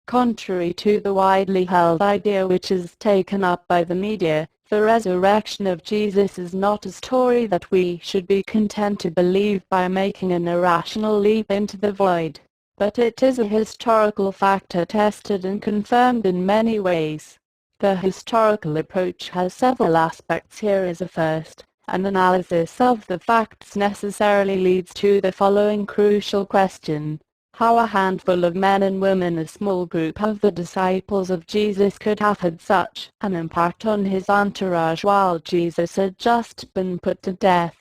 Contrary to the widely held idea which is taken up by the media, the resurrection of Jesus is not a story that we should be content to believe by making an irrational leap into the void, but it is a historical fact attested and confirmed in many ways. The historical approach has several aspects. Here is a first. An analysis of the facts necessarily leads to the following crucial question: how a handful of men and women, a small group of the disciples of Jesus, could have had such an impact on his entourage while Jesus had just been put to death.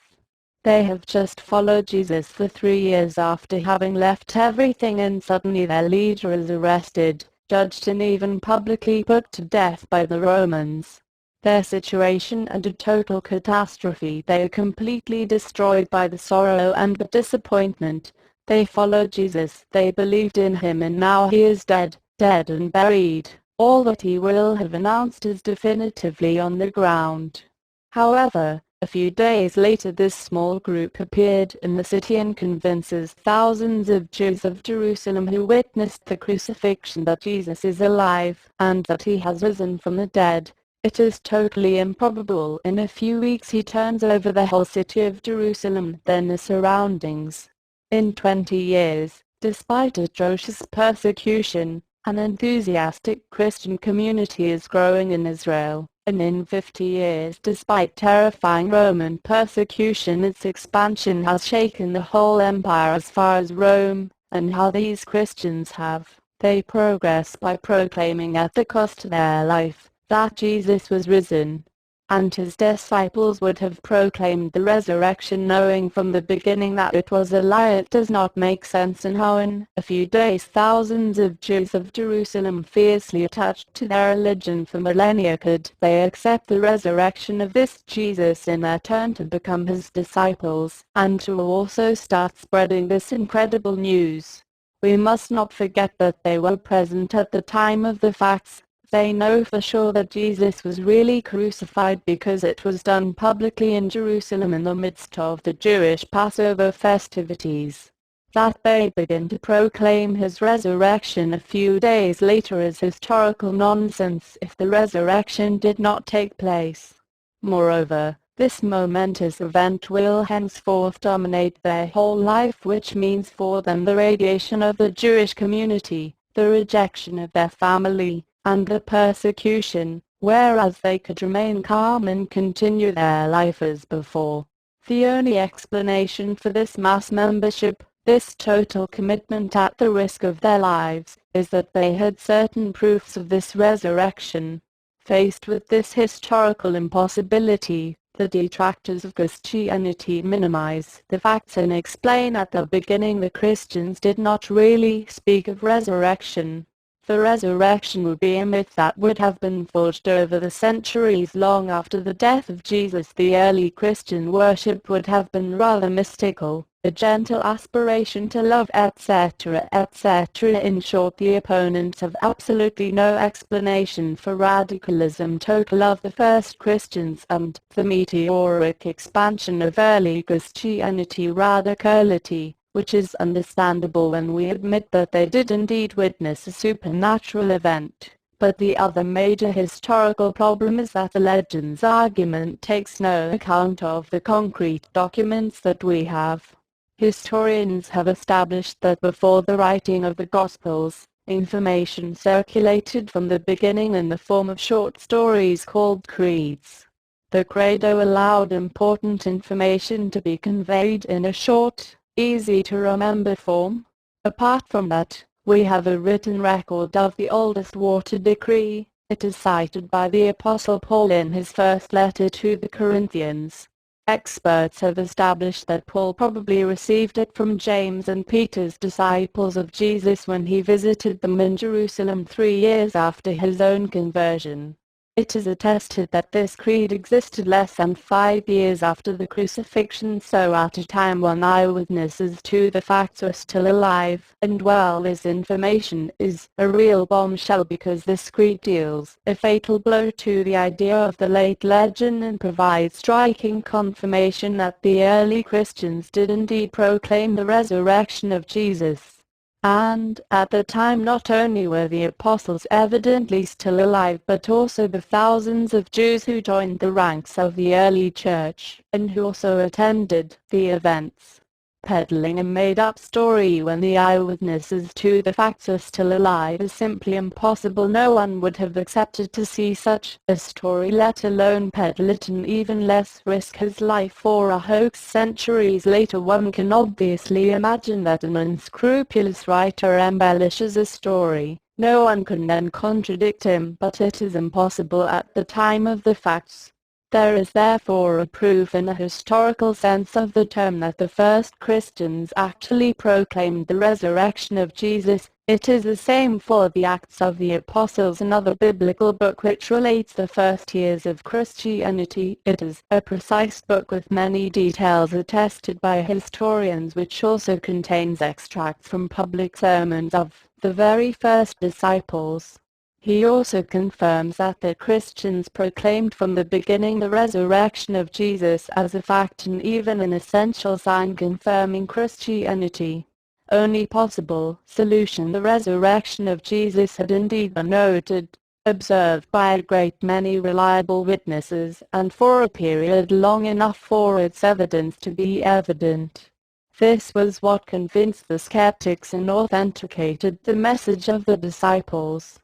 They have just followed Jesus for 3 years after having left everything, and suddenly their leader is arrested, judged, and even publicly put to death by the Romans. Their situation and a total catastrophe. They are completely destroyed by the sorrow and the disappointment. They followed Jesus, they believed in him, and now he is dead, dead and buried. All that he will have announced is definitively on the ground. However, a few days later this small group appeared in the city and convinces thousands of Jews of Jerusalem who witnessed the crucifixion that Jesus is alive and that he has risen from the dead. It is totally improbable. In a few weeks he turns over the whole city of Jerusalem, then the surroundings. In 20 years, despite atrocious persecution, an enthusiastic Christian community is growing in Israel, and in 50 years, despite terrifying Roman persecution, its expansion has shaken the whole empire as far as Rome. And how these Christians they progress by proclaiming at the cost of their life that Jesus was risen. And his disciples would have proclaimed the resurrection, knowing from the beginning that it was a lie. It does not make sense in how in a few days thousands of Jews of Jerusalem, fiercely attached to their religion for millennia, could they accept the resurrection of this Jesus in their turn to become his disciples, and to also start spreading this incredible news. We must not forget that they were present at the time of the facts. They know for sure that Jesus was really crucified because it was done publicly in Jerusalem in the midst of the Jewish Passover festivities. That they begin to proclaim his resurrection a few days later is historical nonsense if the resurrection did not take place. Moreover, this momentous event will henceforth dominate their whole life, which means for them the radiation of the Jewish community, the rejection of their family, and the persecution, whereas they could remain calm and continue their life as before. The only explanation for this mass membership, this total commitment at the risk of their lives, is that they had certain proofs of this resurrection. Faced with this historical impossibility, the detractors of Christianity minimize the facts and explain at the beginning the Christians did not really speak of resurrection. The resurrection would be a myth that would have been forged over the centuries long after the death of Jesus. The early Christian worship would have been rather mystical, a gentle aspiration to love, etc., etc. In short, the opponents have absolutely no explanation for radicalism total of the first Christians and the meteoric expansion of early Christianity radicality, which is understandable when we admit that they did indeed witness a supernatural event. But the other major historical problem is that the legend's argument takes no account of the concrete documents that we have. Historians have established that before the writing of the Gospels, information circulated from the beginning in the form of short stories called creeds. The credo allowed important information to be conveyed in a short, easy-to-remember form. Apart from that, we have a written record of the oldest water decree. It is cited by the Apostle Paul in his first letter to the Corinthians. Experts have established that Paul probably received it from James and Peter's disciples of Jesus when he visited them in Jerusalem 3 years after his own conversion. It is attested that this creed existed less than 5 years after the crucifixion, so at a time when eyewitnesses to the facts are still alive and well. This information is a real bombshell because this creed deals a fatal blow to the idea of the late legend and provides striking confirmation that the early Christians did indeed proclaim the resurrection of Jesus. And at the time not only were the apostles evidently still alive, but also the thousands of Jews who joined the ranks of the early church, and who also attended the events. Peddling a made-up story when the eyewitnesses to the facts are still alive is simply impossible. No one would have accepted to see such a story, let alone peddle it, and even less risk his life for a hoax centuries later. One can obviously imagine that an unscrupulous writer embellishes a story. No one can then contradict him, but it is impossible at the time of the facts. There is therefore a proof in a historical sense of the term that the first Christians actually proclaimed the resurrection of Jesus. It is the same for the Acts of the Apostles, another biblical book which relates the first years of Christianity. It is a precise book with many details attested by historians, which also contains extracts from public sermons of the very first disciples. He also confirms that the Christians proclaimed from the beginning the resurrection of Jesus as a fact and even an essential sign confirming Christianity. Only possible solution: the resurrection of Jesus had indeed been noted, observed by a great many reliable witnesses, and for a period long enough for its evidence to be evident. This was what convinced the skeptics and authenticated the message of the disciples.